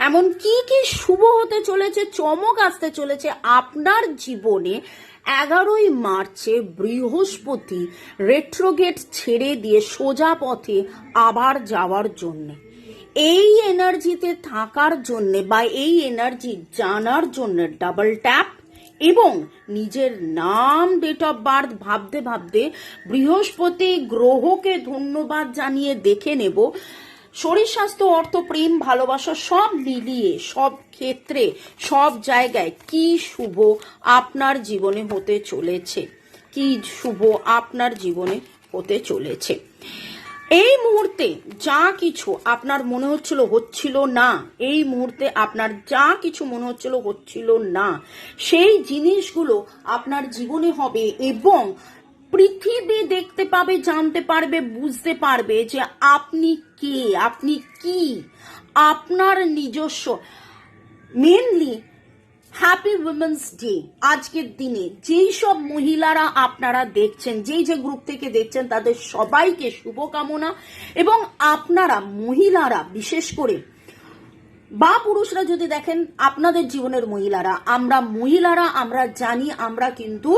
এমন কি কি শুভ হতে চলেছে, চমক আসতে চলেছে আপনার জীবনে 11ই মার্চে বৃহস্পতি রেট্রোগেট ছেড়ে দিয়ে সোজা পথে আবার যাওয়ার জন্যে। এই এনার্জিতে থাকার জন্যে বা এই এনার্জি জানার জন্য ডাবল ট্যাপ এবং নিজের নাম, ডেট অফ বার্থ ভাবতে ভাবতে বৃহস্পতি গ্রহকে ধন্যবাদ জানিয়ে দেখে নেব শরীর স্বাস্থ্য, অর্থ, প্রেম, ভালোবাসা সব মিলিয়ে সব ক্ষেত্রে সব জায়গায় কি শুভ আপনার জীবনে হতে চলেছে, কি শুভ আপনার জীবনে হতে চলেছে। এই মুহূর্তে যা কিছু আপনার মনে হচ্ছিল না, এই মুহূর্তে আপনার যা কিছু মনে হচ্ছিল না, সেই জিনিসগুলো আপনার জীবনে হবে এবং পৃথিবী দেখতে পাবে, জানতে পারবে, বুঝতে পারবে যে আপনি কে, আপনি কি, আপনার নিজস্ব। Mainly happy women's day. আজকের দিনে যেই সব মহিলারা আপনারা দেখছেন, যেই যে গ্রুপ থেকে দেখছেন, তাদের সবাইকে শুভকামনা। এবং আপনারা মহিলারা বিশেষ করে বা পুরুষরা যদি দেখেন আপনাদের জীবনের মহিলারা, আমরা জানি আমরা কিন্তু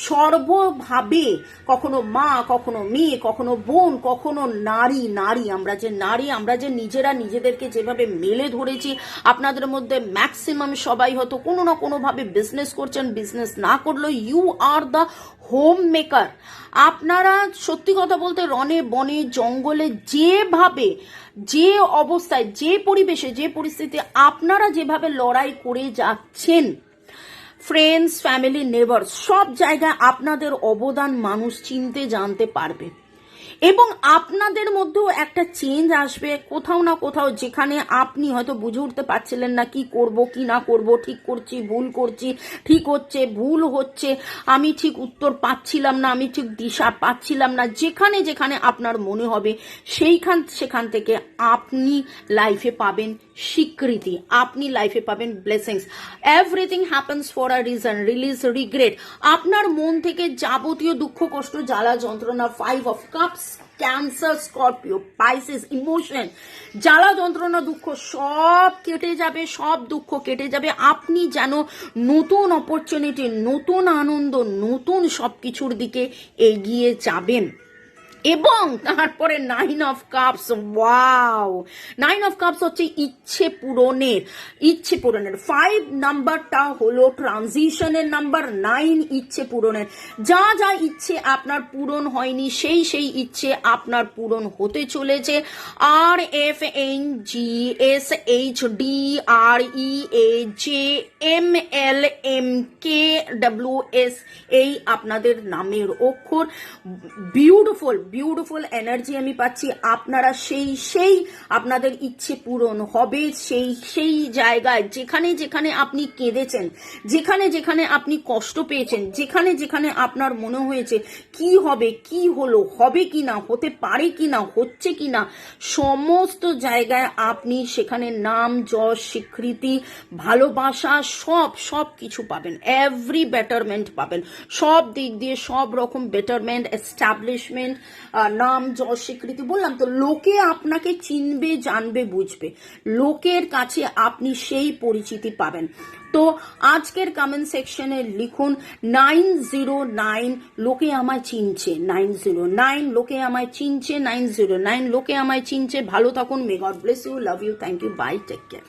সর্বভাবে কখনো মা, কখনো মেয়ে, কখনো বোন, কখনো নারী। আমরা যে নিজেরা নিজেদেরকে যেভাবে মেলে ধরেছি, আপনাদের মধ্যে ম্যাক্সিমাম সবাই হয়তো কোনো না কোনো ভাবে বিজনেস করছেন, বিজনেস না করলেও you are the home maker. আপনারা সত্যি কথা বলতে রনে বনে জঙ্গলে যেভাবে, যে অবস্থায়, যে পরিবেশে, যে পরিস্থিতি আপনারা যেভাবে লড়াই করে যাচ্ছেন, ফ্রেন্ডস, ফ্যামিলি, নেবার সব জায়গায় আপনাদের অবদান মানুষ চিনতে জানতে পারবে এবং আপনাদের মধ্যেও একটা চেঞ্জ আসবে কোথাও না কোথাও, যেখানে আপনি হয়তো বুঝে উঠতে পারছিলেন না কি করব কি না করব, ঠিক করছি, ভুল করছি, ঠিক হচ্ছে, ভুল হচ্ছে, আমি ঠিক উত্তর পাচ্ছিলাম না, আমি ঠিক দিশা পাচ্ছিলাম না। যেখানে যেখানে আপনার মনে হবে সেখান থেকে আপনি লাইফে পাবেন স্বীকৃতি, আপনি লাইফে পাবেন blessings. Everything happens for a reason, release regret. আপনার মন থেকে যাবতীয় দুঃখ, কষ্ট, জ্বালা, যন্ত্রণা, 5 of Cups, cancer, Scorpio, Pisces, emotion, জ্বালা, যন্ত্রণা, দুঃখ সব কেটে যাবে, সব দুঃখ কেটে যাবে। আপনি যেন নতুন অপরচুনিটি, নতুন আনন্দ, নতুন সবকিছুর দিকে এগিয়ে যাবেন। এবং তারপরে 9 of Cups, wow, 9 of Cups হচ্ছে ইচ্ছে পূরণের। 5 নাম্বারটা হলো ট্রানজিশনের নাম্বার, 9 ইচ্ছে পূরণের। যা যা ইচ্ছে আপনার পূরণ হয়নি সেই ইচ্ছে আপনার পূরণ হতে চলেছে। RFNGSHDREAJMLMKWS এই আপনাদের নামের অক্ষর। বিউটিফুল এনার্জি আমি পাচ্ছি। আপনারা সেই আপনাদের ইচ্ছে পূরণ হবে সেই জায়গায় যেখানে যেখানে আপনি কেঁদেছেন, যেখানে যেখানে আপনি কষ্ট পেয়েছেন, যেখানে যেখানে আপনার মনে হয়েছে কি হবে, কি হলো, হবে কিনা, হতে পারে কিনা, হচ্ছে কিনা, সমস্ত জায়গায় আপনি সেখানে নাম, যশ, স্বীকৃতি, ভালোবাসা সব কিছু পাবেন। এভরি বেটারমেন্ট পাবেন, সব দিক দিয়ে সব রকম বেটারমেন্ট, এস্টাবলিশমেন্ট, নাম, যশ, স্বীকৃতি। বললাম তো, লোকে আপনাকে চিনবে, জানবে, বুঝবে, লোকের কাছে আপনি সেই পরিচিতি পাবেন। তো আজকের কমেন্ট সেকশনে লিখুন 909 লোকে আমায় চিনছে, 909 লোকে আমায় চিনছে, 909 লোকে আমায় চিনছে। ভালো থাকুন। May God bless you, love you, thank you, bye, take care.